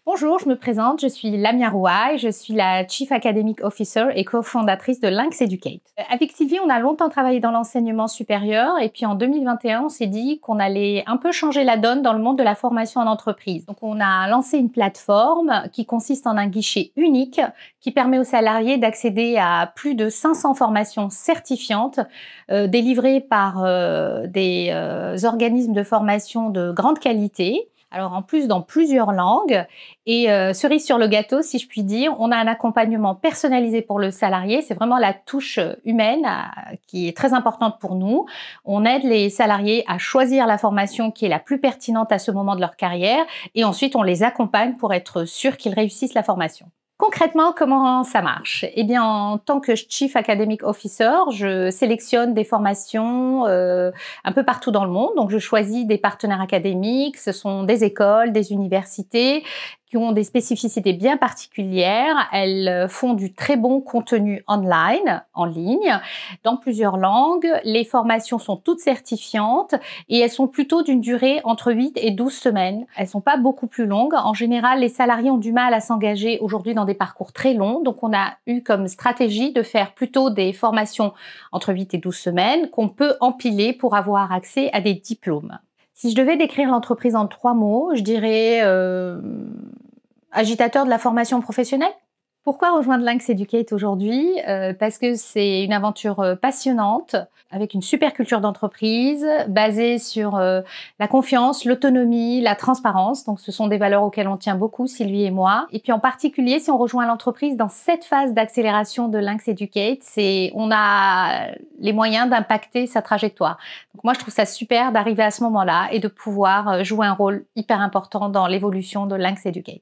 Bonjour, je me présente, je suis Lamia Rouaille, je suis la Chief Academic Officer et cofondatrice de Lynx Educate. Avec Sylvie, on a longtemps travaillé dans l'enseignement supérieur et puis en 2021, on s'est dit qu'on allait un peu changer la donne dans le monde de la formation en entreprise. Donc on a lancé une plateforme qui consiste en un guichet unique qui permet aux salariés d'accéder à plus de 500 formations certifiantes délivrées par des organismes de formation de grande qualité. Alors en plus dans plusieurs langues et cerise sur le gâteau si je puis dire, on a un accompagnement personnalisé pour le salarié, c'est vraiment la touche humaine qui est très importante pour nous. On aide les salariés à choisir la formation qui est la plus pertinente à ce moment de leur carrière et ensuite on les accompagne pour être sûr qu'ils réussissent la formation. Concrètement, comment ça marche? Eh bien, en tant que Chief Academic Officer, je sélectionne des formations un peu partout dans le monde. Donc, je choisis des partenaires académiques. Ce sont des écoles, des universités qui ont des spécificités bien particulières. Elles font du très bon contenu online, en ligne, dans plusieurs langues. Les formations sont toutes certifiantes et elles sont plutôt d'une durée entre 8 et 12 semaines. Elles sont pas beaucoup plus longues. En général, les salariés ont du mal à s'engager aujourd'hui dans des parcours très longs. Donc, on a eu comme stratégie de faire plutôt des formations entre 8 et 12 semaines qu'on peut empiler pour avoir accès à des diplômes. Si je devais décrire l'entreprise en 3 mots, je dirais agitateur de la formation professionnelle. Pourquoi rejoindre Lynx Educate aujourd'hui? Parce que c'est une aventure passionnante, avec une super culture d'entreprise, basée sur la confiance, l'autonomie, la transparence. Donc ce sont des valeurs auxquelles on tient beaucoup, Sylvie et moi. Et puis en particulier, si on rejoint l'entreprise dans cette phase d'accélération de Lynx Educate, on a les moyens d'impacter sa trajectoire. Donc moi, je trouve ça super d'arriver à ce moment-là et de pouvoir jouer un rôle hyper important dans l'évolution de Lynx Educate.